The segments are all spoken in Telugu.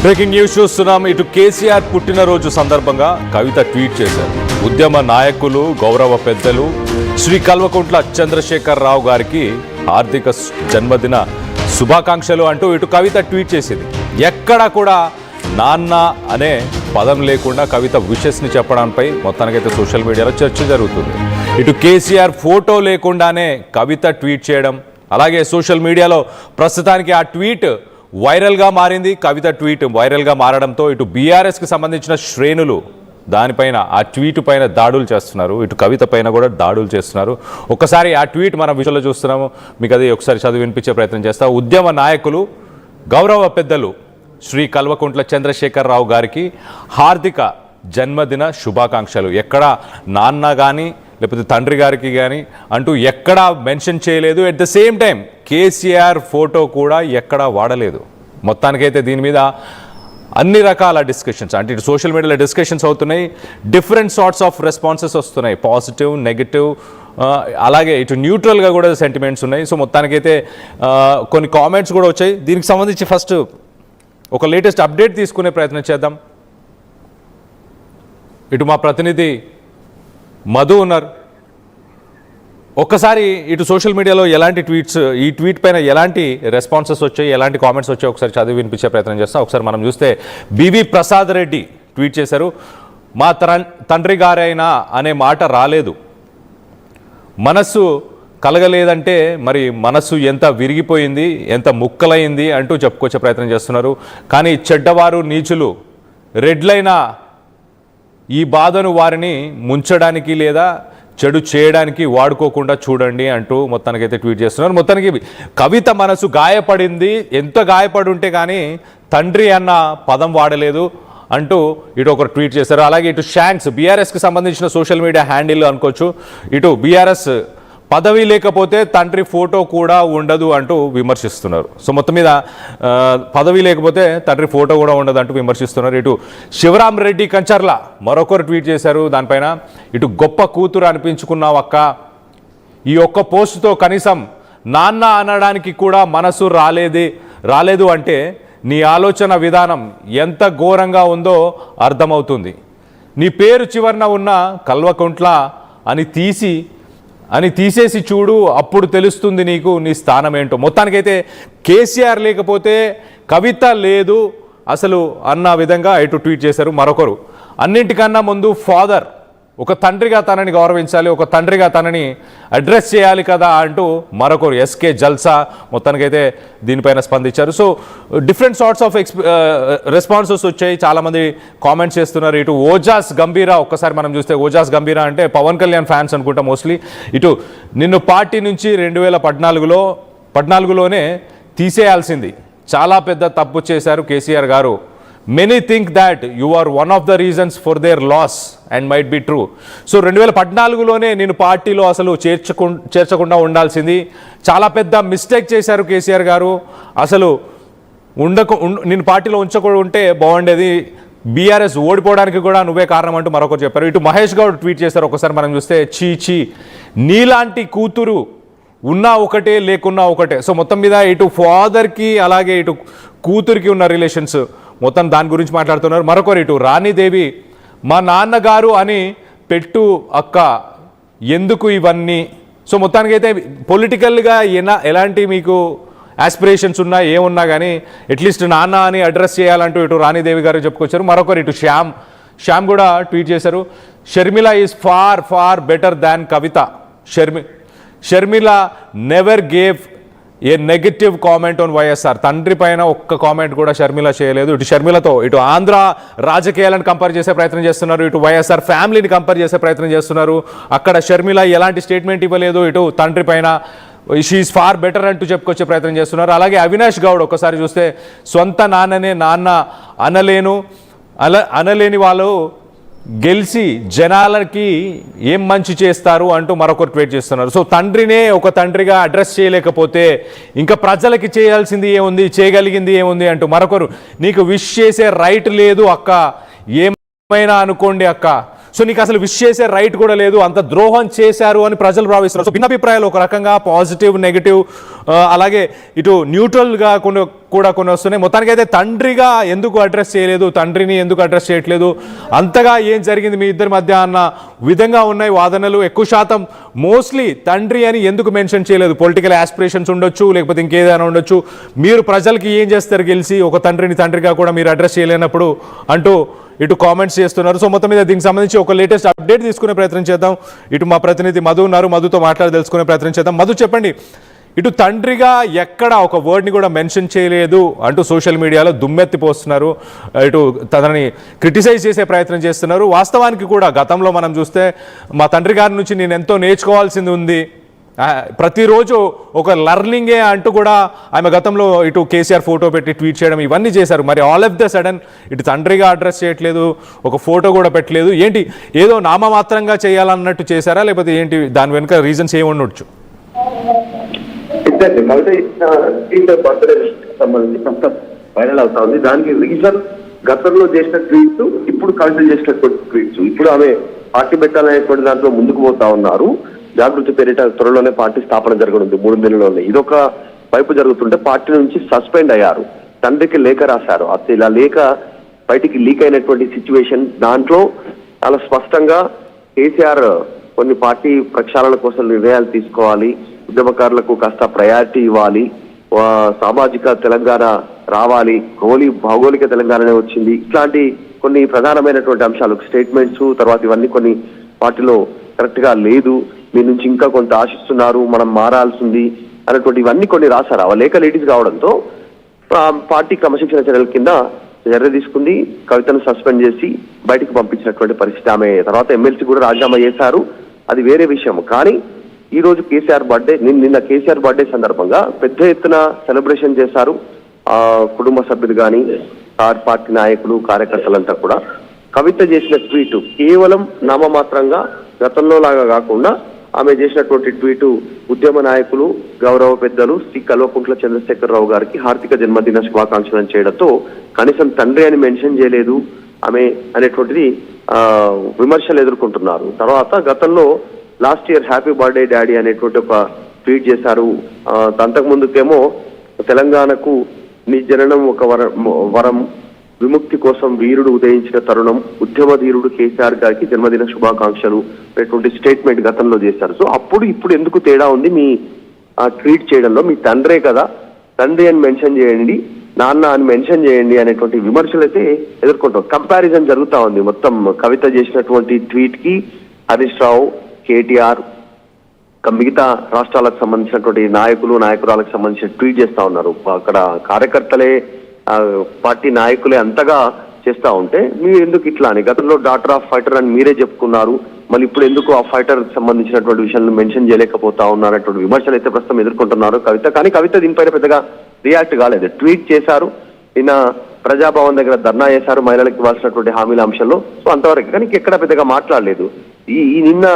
బ్రేకింగ్ న్యూస్ చూస్తున్నాం. ఇటు కేసీఆర్ పుట్టినరోజు సందర్భంగా కవిత ట్వీట్ చేశారు. ఉద్యమ నాయకులు, గౌరవ పెద్దలు శ్రీ కల్వకుంట్ల చంద్రశేఖర్ రావు గారికి హార్దిక జన్మదిన శుభాకాంక్షలు అంటూ ఇటు కవిత ట్వీట్ చేసింది. ఎక్కడా కూడా నాన్న అనే పదం లేకుండా కవిత విషెస్ని చెప్పడంపై మొత్తానికైతే సోషల్ మీడియాలో చర్చ జరుగుతుంది. ఇటు కేసీఆర్ ఫోటో లేకుండానే కవిత ట్వీట్ చేయడం, అలాగే సోషల్ మీడియాలో ప్రస్తుతానికి ఆ ట్వీట్ వైరల్గా మారింది. కవిత ట్వీట్ వైరల్గా మారడంతో ఇటు బీఆర్ఎస్కి సంబంధించిన శ్రేణులు దానిపైన ఆ ట్వీట్ పైన దాడులు చేస్తున్నారు, ఇటు కవిత పైన కూడా దాడులు చేస్తున్నారు. ఒక్కసారి ఆ ట్వీట్ మనం విషయంలో చూస్తున్నాము, మీకు అది ఒకసారి చదివి వినిపించే ప్రయత్నం చేస్తా. ఉద్యమ నాయకులు, గౌరవ పెద్దలు శ్రీ కల్వకుంట్ల చంద్రశేఖర్ రావు గారికి హార్దిక జన్మదిన శుభాకాంక్షలు. ఎక్కడ నాన్న కానీ లేకపోతే తండ్రి గారికి కానీ అంటూ ఎక్కడా మెన్షన్ చేయలేదు. At the same time KCR photo కూడా ఎక్కడా వాడలేదు. మొత్తానికైతే దీని మీద అన్ని రకాల డిస్కషన్స్, అంటే ఇటు సోషల్ మీడియాలో డిస్కషన్స్ అవుతున్నాయి, డిఫరెంట్ సార్ట్స్ ఆఫ్ రెస్పాన్సెస్ వస్తున్నాయి, పాజిటివ్, నెగిటివ్, అలాగే ఇటు న్యూట్రల్గా కూడా సెంటిమెంట్స్ ఉన్నాయి. సో మొత్తానికైతే కొన్ని కామెంట్స్ కూడా వచ్చాయి. దీనికి సంబంధించి ఫస్ట్ ఒక లేటెస్ట్ అప్డేట్ తీసుకునే ప్రయత్నం చేద్దాం. ఇటు మా ప్రతినిధి మధు ఉన్నారు. ఒక్కసారి ఇటు సోషల్ మీడియాలో ఎలాంటి ట్వీట్స్, ఈ ట్వీట్ పైన ఎలాంటి రెస్పాన్సెస్ వచ్చాయి, ఎలాంటి కామెంట్స్ వచ్చాయి ఒకసారి చదివి వినిపించే ప్రయత్నం చేస్తాం. ఒకసారి మనం చూస్తే బివి ప్రసాద్ రెడ్డి ట్వీట్ చేశారు. మా తండ్రి గారైనా అనే మాట రాలేదు, మనస్సు కలగలేదంటే మరి మనస్సు ఎంత విరిగిపోయింది, ఎంత ముక్కలైంది అంటూ చెప్పుకొచ్చే ప్రయత్నం చేస్తున్నారు. కానీ చెడ్డవారు, నీచులు, రెడ్లైన ఈ బాధను వారిని ముంచడానికి లేదా చెడు చేయడానికి వాడుకోకుండా చూడండి అంటూ మొత్తానికైతే ట్వీట్ చేస్తున్నారు. మొత్తానికి కవిత మనసు గాయపడింది, ఎంత గాయపడి ఉంటే కానీ తండ్రి అన్న పదం వాడలేదు అంటూ ఇటు ఒక ట్వీట్ చేశారు. అలాగే ఇటు షాంక్స్, బీఆర్ఎస్కి సంబంధించిన సోషల్ మీడియా హ్యాండిల్ అనుకోవచ్చు, ఇటు బీఆర్ఎస్ పదవి లేకపోతే తండ్రి ఫోటో కూడా ఉండదు అంటూ విమర్శిస్తున్నారు. సో మొత్తం మీద పదవి లేకపోతే తండ్రి ఫోటో కూడా ఉండదు అంటూ విమర్శిస్తున్నారు. ఇటు శివరాం రెడ్డి కంచర్ల మరొకరు ట్వీట్ చేశారు. దానిపైన ఇటు గొప్ప కూతురు అనిపించుకున్నావు అక్క, ఈ ఒక్క పోస్టుతో కనీసం నాన్న అనడానికి కూడా మనసు రాలేదు అంటే నీ ఆలోచన విధానం ఎంత ఘోరంగా ఉందో అర్థమవుతుంది. నీ పేరు చివరన ఉన్న కల్వకుంట్ల అని తీసేసి చూడు, అప్పుడు తెలుస్తుంది నీకు నీ స్థానం ఏంటో. మొత్తానికైతే కేసీఆర్ లేకపోతే కవిత లేదు అసలు అన్న విధంగా ఇటు ట్వీట్ చేశారు. మరొకరు అన్నింటికన్నా ముందు ఫాదర్, ఒక తండ్రిగా తనని గౌరవించాలి, ఒక తండ్రిగా తనని అడ్రస్ చేయాలి కదా అంటూ మరొకరు ఎస్కే జల్సా మొత్తానికైతే దీనిపైన స్పందించారు. So different sorts of responses వచ్చాయి, చాలామంది కామెంట్స్ చేస్తున్నారు. ఇటు ఓజాస్ గంభీరా, ఒక్కసారి మనం చూస్తే ఓజాస్ గంభీరా అంటే పవన్ కళ్యాణ్ ఫ్యాన్స్ అనుకుంటా మోస్ట్లీ. ఇటు నిన్ను పార్టీ నుంచి 2014లోనే తీసేయాల్సింది, చాలా పెద్ద తప్పు చేశారు కేసీఆర్ గారు. Many think that you are one of the reasons for their loss and might be true. So 2014లోనే నేను పార్టీలో అసలు చేర్చకుండా ఉండాల్సింది, చాలా పెద్ద మిస్టేక్ చేశారు కేసీఆర్ గారు, అసలు నేను పార్టీలో ఉంటే బాగుండేది, బీఆర్ఎస్ ఓడిపోవడానికి కూడా నువ్వే కారణం అంటూ మరొకరు చెప్పారు. ఇటు మహేష్ గౌడ్ ట్వీట్ చేశారు. ఒకసారి మనం చూస్తే చీ నీలాంటి కూతురు ఉన్నా ఒకటే లేకున్నా ఒకటే. సో మొత్తం మీద ఇటు ఫాదర్కి అలాగే ఇటు కూతురికి ఉన్న రిలేషన్స్ మొత్తం దాని గురించి మాట్లాడుతున్నారు. మరొకరు ఇటు రాణీదేవి, మా నాన్నగారు అని పెట్టు అక్క, ఎందుకు ఇవన్నీ. సో మొత్తానికైతే పొలిటికల్గా ఎలాంటి మీకు ఆస్పిరేషన్స్ ఉన్నా ఏమున్నా కానీ అట్లీస్ట్ నాన్న అని అడ్రస్ చేయాలంటూ ఇటు రాణీదేవి గారు చెప్పుకొచ్చారు. మరొకరు ఇటు శ్యామ్ కూడా ట్వీట్ చేశారు. Sharmila is far better than Kavitha. Sharmila never gave a negative comment on YSR. తండ్రి పైన ఒక్క కామెంట్ కూడా షర్మిల చేయలేదు. ఇటు షర్మిలతో ఇటు ఆంధ్ర రాజకీయాలను కంపేర్ చేసే ప్రయత్నం చేస్తున్నారు, ఇటు వైఎస్ఆర్ ఫ్యామిలీని కంపేర్ చేసే ప్రయత్నం చేస్తున్నారు. అక్కడ షర్మిల ఎలాంటి స్టేట్మెంట్ ఇవ్వలేదు, ఇటు తండ్రి పైన షీఈస్ ఫార్ బెటర్ అంటూ చెప్పుకొచ్చే ప్రయత్నం చేస్తున్నారు. అలాగే అవినాష్ గౌడ్ ఒక్కసారి చూస్తే సొంత నాన్ననే నాన్న అనలేని వాళ్ళు గెలిచి జనాలకి ఏం మంచి చేస్తారు అంటూ మరొకరు ట్వీట్ చేస్తున్నారు. సో తండ్రినే ఒక తండ్రిగా అడ్రస్ చేయలేకపోతే ఇంకా ప్రజలకి చేయాల్సింది ఏముంది, చేయగలిగింది ఏముంది అంటూ మరొకరు నీకు విష్ చేసే రైట్ లేదు అక్క, ఏమైనా అనుకోండి అక్క. సో నీకు అసలు విష్ చేసే రైట్ కూడా లేదు, అంత ద్రోహం చేశారు అని ప్రజలు భావిస్తున్నారు. సో భిన్నాభిప్రాయాలు ఒక రకంగా పాజిటివ్, నెగిటివ్, అలాగే ఇటు న్యూట్రల్గా కొన్ని వస్తున్నాయి. మొత్తానికైతే తండ్రిగా ఎందుకు అడ్రస్ చేయలేదు, తండ్రిని ఎందుకు అడ్రస్ చేయట్లేదు, అంతగా ఏం జరిగింది మీ ఇద్దరి మధ్య అన్న విధంగా ఉన్నాయి వాదనలు. ఎక్కువ శాతం మోస్ట్లీ తండ్రి అని ఎందుకు మెన్షన్ చేయలేదు, పొలిటికల్ ఆస్పిరేషన్స్ ఉండొచ్చు, లేకపోతే ఇంకేదైనా ఉండొచ్చు, మీరు ప్రజలకి ఏం చేస్తారు గెలిచి ఒక తండ్రిని తండ్రిగా కూడా మీరు అడ్రస్ చేయలేనప్పుడు అంటూ ఇటు కామెంట్స్ చేస్తున్నారు. సో మొత్తం మీద దీనికి సంబంధించి ఒక లేటెస్ట్ అప్డేట్ తీసుకునే ప్రయత్నం చేద్దాం. ఇటు మా ప్రతినిధి మధు ఉన్నారు, మధుతో మాట్లాడి తెలుసుకునే ప్రయత్నం చేద్దాం. మధు చెప్పండి, ఇటు తండ్రిగా ఎక్కడ ఒక వర్డ్ని కూడా మెన్షన్ చేయలేదు అంటూ సోషల్ మీడియాలో దుమ్మెత్తిపోస్తున్నారు, ఇటు తనని క్రిటిసైజ్ చేసే ప్రయత్నం చేస్తున్నారు. వాస్తవానికి కూడా గతంలో మనం చూస్తే మా తండ్రి గారి నుంచి నేను ఎంతో నేర్చుకోవాల్సింది ఉంది, ప్రతిరోజు ఒక లర్నింగే అంటూ కూడా ఆమె గతంలో ఇటు కేసీఆర్ ఫోటో పెట్టి ట్వీట్ చేయడం ఇవన్నీ చేశారు. మరి ఆల్ ఆఫ్ ద సడన్ ఇటు తండ్రిగా అడ్రస్ చేయట్లేదు, ఒక ఫోటో కూడా పెట్టలేదు, ఏంటి ఏదో నామమాత్రంగా చేయాలన్నట్టు చేశారా, లేకపోతే ఏంటి దాని వెనుక రీజన్స్ ఏమి ఉండొచ్చు? సంబంధించి వైరల్ అవుతా ఉంది. దానికి రీజన్ గతంలో చేసిన ట్వీట్స్, ఇప్పుడు కవిత చేసినటువంటి ట్వీట్స్. ఇప్పుడు ఆమె పార్టీ పెట్టాలనేటువంటి దాంట్లో ముందుకు పోతా ఉన్నారు. జాగృతి పేరిట త్వరలోనే పార్టీ స్థాపన జరగనుంది 3 నెలల్లోనే. ఇదొక వైపు జరుగుతుంటే పార్టీ నుంచి సస్పెండ్ అయ్యారు, తండ్రికి లేఖ రాశారు. అసలు ఇలా లేఖ బయటికి లీక్ అయినటువంటి సిచ్యువేషన్, దాంట్లో చాలా స్పష్టంగా కేసీఆర్ కొన్ని పార్టీ ప్రక్షాళన కోసం నిర్ణయాలు తీసుకోవాలి, ఉద్యమకారులకు కాస్త ప్రయారిటీ ఇవ్వాలి, సామాజిక తెలంగాణ రావాలి, భౌగోళిక తెలంగాణనే వచ్చింది, ఇట్లాంటి కొన్ని ప్రధానమైనటువంటి అంశాలు స్టేట్మెంట్స్ తర్వాత ఇవన్నీ కొన్ని పార్టీలో కరెక్ట్ గా లేదు, మీ నుంచి ఇంకా కొంత ఆశిస్తున్నారు, మనం మారాల్సింది అనేటువంటి ఇవన్నీ కొన్ని రాశారు. ఆ లేఖ లేడీస్ కావడంతో పార్టీ క్రమశిక్షణ చర్యల కింద చర్య తీసుకుంది, కవితను సస్పెండ్ చేసి బయటకు పంపించినటువంటి పరిస్థితి. ఆమె తర్వాత ఎమ్మెల్సీ కూడా రాజీనామా చేశారు, అది వేరే విషయం. కానీ ఈ రోజు కేసీఆర్ బర్త్డే, నిన్న కేసీఆర్ బర్త్డే సందర్భంగా పెద్ద ఎత్తున సెలబ్రేషన్ చేశారు. కుటుంబ సభ్యులు కానీ పార్టీ నాయకులు కార్యకర్తలంతా కూడా. కవిత చేసిన ట్వీట్ కేవలం నామమాత్రంగా గతంలో లాగా కాకుండా ఆమె చేసినటువంటి ట్వీటు ఉద్యమ నాయకులు, గౌరవ పెద్దలు శ్రీ కల్వకుంట్ల చంద్రశేఖరరావు గారికి హార్దిక జన్మదిన శుభాకాంక్షలను చేయడంతో కనీసం తండ్రి అని మెన్షన్ చేయలేదు ఆమె అనేటువంటిది విమర్శలు ఎదుర్కొంటున్నారు. తర్వాత గతంలో last year happy birthday daddy అనేటువంటి ఒక ట్వీట్ చేశారు. అంతకు ముందుకేమో తెలంగాణకు నీ జననం ఒక వరం, విముక్తి కోసం వీరుడు ఉదయించిన తరుణం, ఉద్యమ ధీరుడు కేసీఆర్ గారికి జన్మదిన శుభాకాంక్షలు అనేటువంటి స్టేట్మెంట్ గతంలో చేశారు. సో అప్పుడు ఇప్పుడు ఎందుకు తేడా ఉంది మీ ట్వీట్ చేయడంలో? మీ తండ్రే కదా, తండ్రి అని మెన్షన్ చేయండి, నాన్న అని మెన్షన్ చేయండి అనేటువంటి విమర్శలు అయితే ఎదుర్కొంటాం. కంపారిజన్ జరుగుతా ఉంది మొత్తం కవిత చేసినటువంటి ట్వీట్ కి హరీష్ రావు, కేటీఆర్, మిగతా రాష్ట్రాలకు సంబంధించినటువంటి నాయకులు నాయకురాలకు సంబంధించిన ట్వీట్ చేస్తా ఉన్నారు. అక్కడ కార్యకర్తలే పార్టీ నాయకులే అంతగా చేస్తా ఉంటే మీరు ఎందుకు ఇట్లా అని, గతంలో డాటర్ ఆఫ్ ఫైటర్ అని మీరే చెప్పుకున్నారు, మళ్ళీ ఇప్పుడు ఎందుకు ఆ ఫైటర్ సంబంధించినటువంటి విషయాలను మెన్షన్ చేయలేకపోతా ఉన్నారనేటువంటి విమర్శలు అయితే ప్రస్తుతం ఎదుర్కొంటున్నారు కవిత. కానీ కవిత దీనిపైన పెద్దగా రియాక్ట్ కాలేదు, ట్వీట్ చేశారు. నిన్న ప్రజాభవన్ దగ్గర ధర్నా చేశారు మహిళలకు ఇవ్వాల్సినటువంటి హామీల అంశంలో. సో అంతవరకు కానీ ఎక్కడ పెద్దగా మాట్లాడలేదు. ఈ నిన్న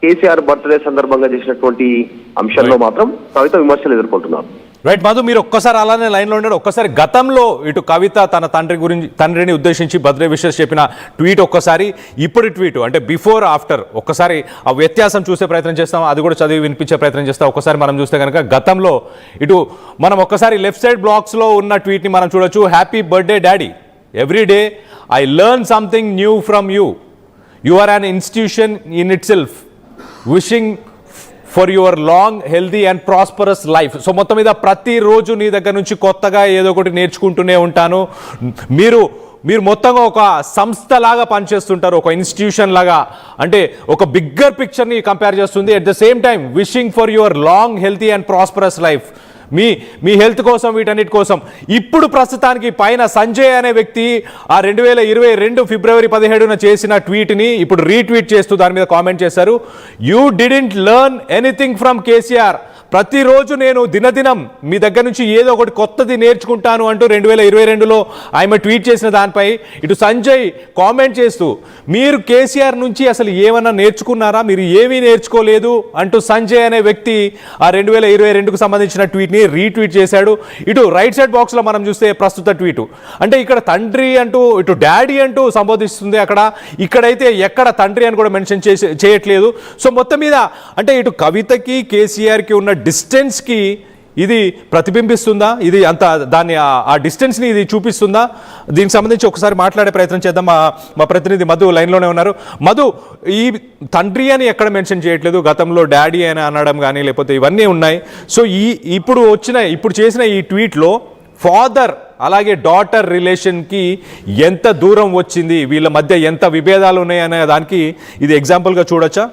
కేసీఆర్ బర్త్డే సందర్భంగా చేసినటువంటి అంశంలో మాత్రం కవిత విమర్శలు ఎదుర్కొంటున్నారు. రైట్ మధు, మీరు ఒక్కసారి అలానే లైన్లో ఉండండి. ఒక్కసారి గతంలో ఇటు కవిత తన తండ్రిని ఉద్దేశించి బర్త్డే విషెస్ చెప్పిన ట్వీట్, ఒక్కసారి ఇప్పుడు ట్వీట్ అంటే బిఫోర్ ఆఫ్టర్ ఒక్కసారి ఆ వ్యత్యాసం చూసే ప్రయత్నం చేస్తాం, అది కూడా చదివి వినిపించే ప్రయత్నం చేస్తాం. ఒక్కసారి మనం చూస్తే కనుక గతంలో ఇటు మనం ఒక్కసారి లెఫ్ట్ సైడ్ బ్లాక్స్లో ఉన్న ట్వీట్ని మనం చూడొచ్చు. Happy birthday daddy, every day I learn something new from you, you are an institution in itself, wishing for your long healthy and prosperous life. So మొత్తం మీద ప్రతిరోజు నీ దగ్గర నుంచి కొత్తగా ఏదో ఒకటి నేర్చుకుంటూనే ఉంటాను. మీరు మొత్తంగా ఒక సంస్థలాగా పనిచేస్తుంటారు, ఒక ఇన్స్టిట్యూషన్ లాగా, అంటే ఒక బిగ్గర్ పిక్చర్ని కంపేర్ చేస్తుంది. At the same time wishing for your long healthy and prosperous life, me health కోసం, వీటన్నిటి కోసం. ఇప్పుడు ప్రస్తుతానికి పైన సంజయ్ అనే వ్యక్తి ఆ 2022 ఫిబ్రవరి 17న చేసిన ట్వీట్ని ఇప్పుడు రీట్వీట్ చేస్తూ దాని మీద కామెంట్ చేశారు. You didn't learn anything from KCR, ప్రతిరోజు నేను దినదినం మీ దగ్గర నుంచి ఏదో ఒకటి కొత్తది నేర్చుకుంటాను అంటూ 2022లో ఆమె ట్వీట్ చేసిన దానిపై ఇటు సంజయ్ కామెంట్ చేస్తూ మీరు కేసీఆర్ నుంచి అసలు ఏమన్నా నేర్చుకున్నారా, మీరు ఏమీ నేర్చుకోలేదు అంటూ సంజయ్ అనే వ్యక్తి ఆ 2022కు సంబంధించిన ట్వీట్ని రీట్వీట్ చేశాడు. ఇటు రైట్ సైడ్ బాక్స్లో మనం చూస్తే ప్రస్తుత ట్వీటు, అంటే ఇక్కడ తండ్రి అంటూ ఇటు డాడీ అంటూ సంబోధిస్తుంది, ఇక్కడైతే ఎక్కడ తండ్రి అని కూడా మెన్షన్ చేయట్లేదు. సో మొత్తం మీద అంటే ఇటు కవితకి కేసీఆర్కి ఉన్న డిస్టెన్స్కి ఇది ప్రతిబింబిస్తుందా, ఇది అంత దాన్ని ఆ డిస్టెన్స్ని ఇది చూపిస్తుందా? దీనికి సంబంధించి ఒకసారి మాట్లాడే ప్రయత్నం చేద్దాం. మా ప్రతినిధి మధు లైన్లోనే ఉన్నారు. మధు, ఈ తండ్రి అని ఎక్కడ మెన్షన్ చేయట్లేదు, గతంలో డాడీ అని అనడం కానీ లేకపోతే ఇవన్నీ ఉన్నాయి. సో ఇప్పుడు చేసిన ఈ ట్వీట్లో ఫాదర్ అలాగే డాటర్ రిలేషన్కి ఎంత దూరం వచ్చింది, వీళ్ళ మధ్య ఎంత విభేదాలు ఉన్నాయనే దానికి ఇది ఎగ్జాంపుల్గా చూడొచ్చా?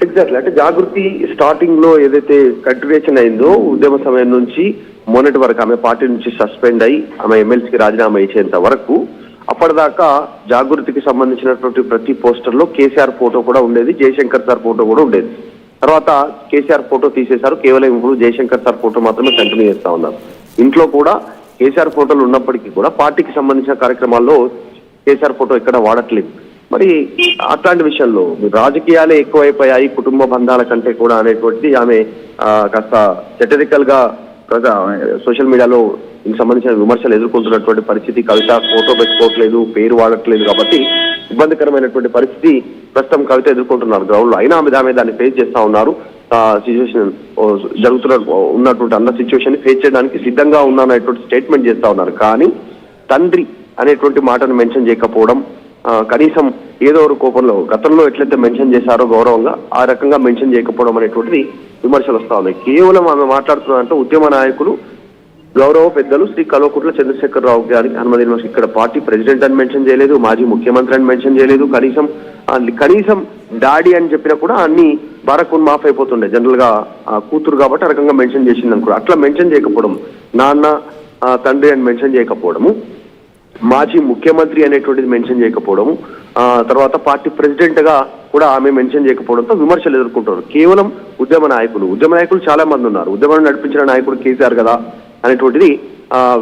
ఎగ్జాక్ట్లీ, అంటే జాగృతి స్టార్టింగ్ లో ఏదైతే కంటిన్యూషన్ అయిందో ఉద్యమ సమయం నుంచి మొన్నటి వరకు ఆమె పార్టీ నుంచి సస్పెండ్ అయ్యి ఆమె ఎమ్మెల్సీకి రాజీనామా ఇచ్చేంత వరకు అప్పటిదాకా జాగృతికి సంబంధించినటువంటి ప్రతి పోస్టర్ లో కేసీఆర్ ఫోటో కూడా ఉండేది, జయశంకర్ సార్ ఫోటో కూడా ఉండేది. తర్వాత కేసీఆర్ ఫోటో తీసేశారు, కేవలం ఇప్పుడు జయశంకర్ సార్ ఫోటో మాత్రమే కంటిన్యూ చేస్తా ఉన్నారు. ఇంట్లో కూడా కేసీఆర్ ఫోటోలు ఉన్నప్పటికీ కూడా పార్టీకి సంబంధించిన కార్యక్రమాల్లో కేసీఆర్ ఫోటో ఎక్కడ వాడట్లేదు. మరి అట్లాంటి విషయంలో రాజకీయాలే ఎక్కువైపోయాయి కుటుంబ బంధాల కంటే కూడా అనేటువంటిది ఆమె కాస్త సెటరికల్ గా సోషల్ మీడియాలో దీనికి సంబంధించిన విమర్శలు ఎదుర్కొంటున్నటువంటి పరిస్థితి. కవిత ఫోటో పెట్టుకోవట్లేదు, పేరు వాడట్లేదు, కాబట్టి ఇబ్బందికరమైనటువంటి పరిస్థితి ప్రస్తుతం కవిత ఎదుర్కొంటున్నారు గ్రౌండ్ లో. అయినా ఆమె దాన్ని ఫేస్ చేస్తా ఉన్నారు. సిచ్యువేషన్ ఉన్నటువంటి అన్న సిచ్యువేషన్ ఫేస్ చేయడానికి సిద్ధంగా ఉన్నాననేటువంటి స్టేట్మెంట్ చేస్తా ఉన్నారు. కానీ తండ్రి అనేటువంటి మాటను మెన్షన్ చేయకపోవడం, కనీసం ఏదో ఒక కోపంలో గతంలో ఎట్లయితే మెన్షన్ చేశారో గౌరవంగా ఆ రకంగా మెన్షన్ చేయకపోవడం అనేటువంటిది విమర్శలు వస్తా ఉన్నాయి. కేవలం ఆమె మాట్లాడుతున్నారంటే ఉద్యమ నాయకులు గౌరవ పెద్దలు శ్రీ కల్వకుంట్ల చంద్రశేఖరరావు గారికి అనుమతి ఇక్కడ పార్టీ ప్రెసిడెంట్ అని మెన్షన్ చేయలేదు, మాజీ ముఖ్యమంత్రి అని మెన్షన్ చేయలేదు, కనీసం డాడీ అని చెప్పినా కూడా అన్ని బారకున్ మాఫ్ అయిపోతుండే. జనరల్ గా కూతురు కాబట్టి ఆ రకంగా మెన్షన్ చేసింది అనుకో. అట్లా మెన్షన్ చేయకపోవడం, నాన్న తండ్రి అని మెన్షన్ చేయకపోవడము, మాజీ ముఖ్యమంత్రి అనేటువంటిది మెన్షన్ చేయకపోవడము, తర్వాత పార్టీ ప్రెసిడెంట్ గా కూడా ఆమె మెన్షన్ చేయకపోవడంతో విమర్శలు ఎదుర్కొంటారు. కేవలం ఉద్యమ నాయకులు చాలా మంది ఉన్నారు. ఉద్యమాన్ని నడిపించిన నాయకుడు కేసీఆర్ కదా అనేటువంటిది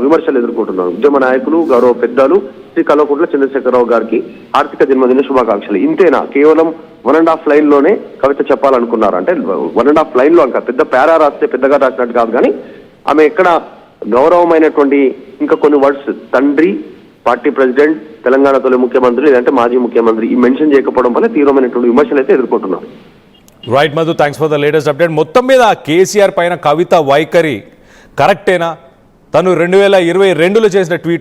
విమర్శలు ఎదుర్కొంటున్నారు. ఉద్యమ నాయకులు గౌరవ పెద్దలు శ్రీ కల్వకుంట్ల చంద్రశేఖరరావు గారికి ఆర్థిక జన్మదిన శుభాకాంక్షలు. ఇంతేనా? కేవలం 1.5 లైన్ లోనే కవిత చెప్పాలనుకున్నారు. అంటే 1.5 లైన్ లో ఇంకా పెద్ద పారా రాస్తే పెద్దగా రాసినట్టు కాదు, కానీ ఆమె ఎక్కడ గౌరవమైనటువంటి ఇంకా కొన్ని వర్డ్స్ తండ్రి, పార్టీ ప్రెసిడెంట్, తెలంగాణ తొలి ముఖ్యమంత్రి లేదంటే మాజీ ముఖ్యమంత్రి ఈ మెన్షన్ చేయకపోవడం వల్ల తీవ్రమైనటువంటి విమర్శలు అయితే ఎదుర్కొంటున్నారు. Right Madhu, thanks for the latest update. మొత్తం మీద కేసీఆర్ పైన కవిత వైఖరి కరెక్టేనా? తను 2022లో చేసిన ట్వీట్